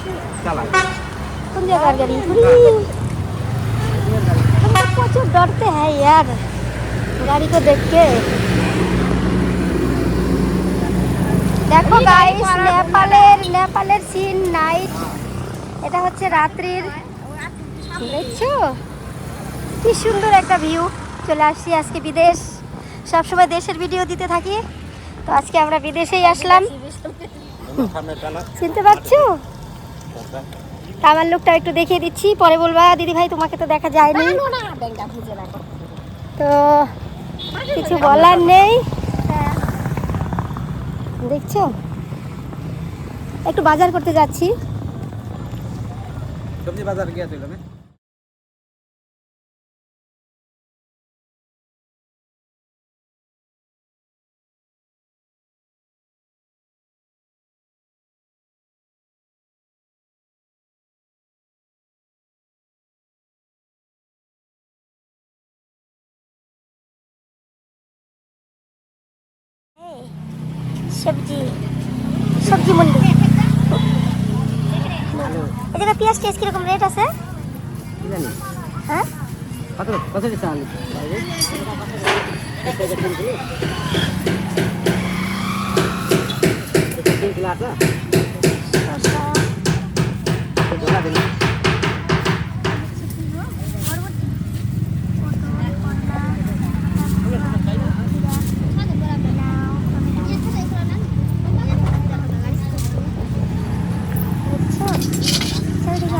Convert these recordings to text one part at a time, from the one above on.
कौन जगह गाड़ी प्रचुर डरते हैं यार गाड़ी को देख के। देखो गाइस নেপালের সিন নাইট, এটা হচ্ছে রাত্রির, দেখছো কি সুন্দর একটা ভিউ। চলে আসছি আজকে বিদেশ, সবসময় দেশের ভিডিও দিতে থাকি, তো আজকে আমরা বিদেশেই আসলাম। চিনতে পারছো? আমার লোকটা একটু দেখিয়ে দিচ্ছি, পরে বলবা দিদি ভাই তোমাকে তো দেখা যায়নি, তো কিছু বলার নেই। দেখছো একটু বাজার করতে যাচ্ছি। সবজি বাজার গিয়েছিল না? সবজি সবজি মন্ডি। এদিকে পেঁয়াজ টেস্ট কিরকম রেট আছে জানি হ্যাঁ? কত কত দিছে আলু?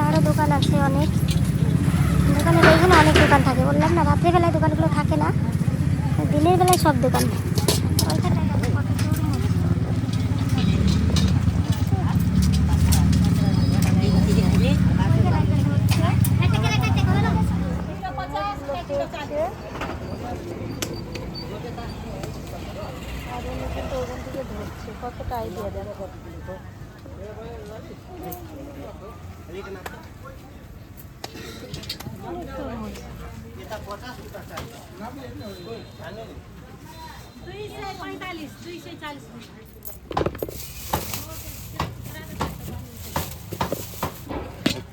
আরো দোকান আছে অনেক, দোকানে এইখানে অনেক দোকান থাকে, বললাম না রাত্রেবেলায় দোকানগুলো থাকে না, দিনের বেলায় সব দোকান। কতটা আইডিয়া দেখো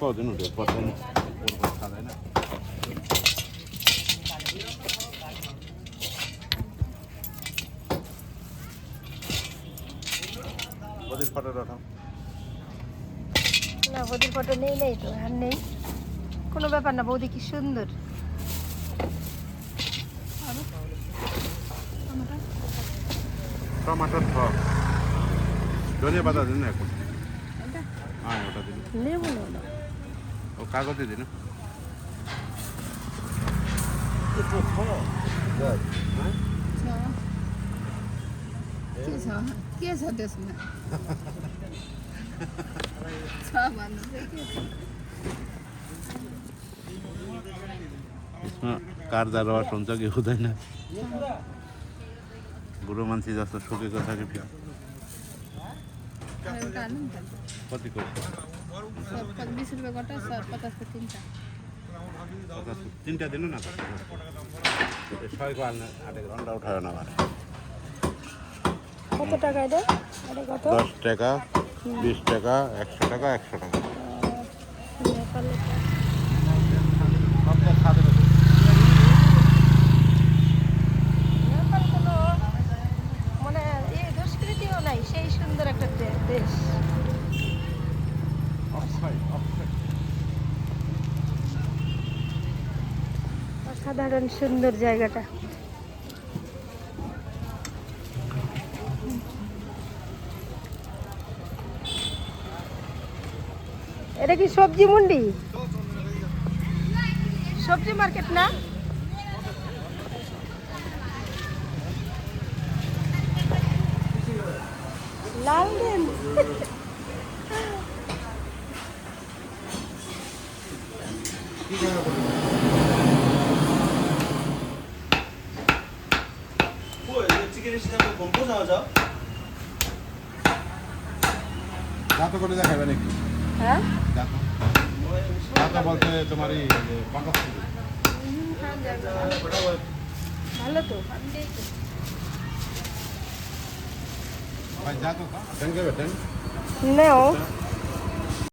কদিন উঠে প্রথম খাবে না বদির ফটো রাখো না, বৌদির ফটো নেই, নেই তো আর নেই, কোনো ব্যাপার না। বৌদি কি সুন্দর, টমাটোর থক ধনিয়া পাতা দিন না এখন। হ্যাঁ ওটা দিন, লেবু না ও কাগজে দিন। কার দ্বারা সঞ্চয় কেউ দেয় না, বুড়ো মানসি যাচ্ছে সুখে কথা কি কত করছে 20 रुपये गोटा 50 पे तीनटा তিনটা দিন না ছয় গোয়াল না আটে ঘন্টা উঠায় না আমার। কত টাকায় দেয়? এটা কত? 10 টাকা 20 টাকা 100 টাকা 100 টাকা। মানে এই দুষ্কৃতিও নাই, সেই সুন্দর একটা দেশ। অসাধারণ সুন্দর জায়গাটা। এটা কি সবজি মন্ডি, সবজি মার্কেট না? লালগঞ্জ দাঁত করে দেখাবে নাকি? হ্যাঁ দাঁত বলতে তোমারই ভালো তো। ভাই যা তো বেটেন No.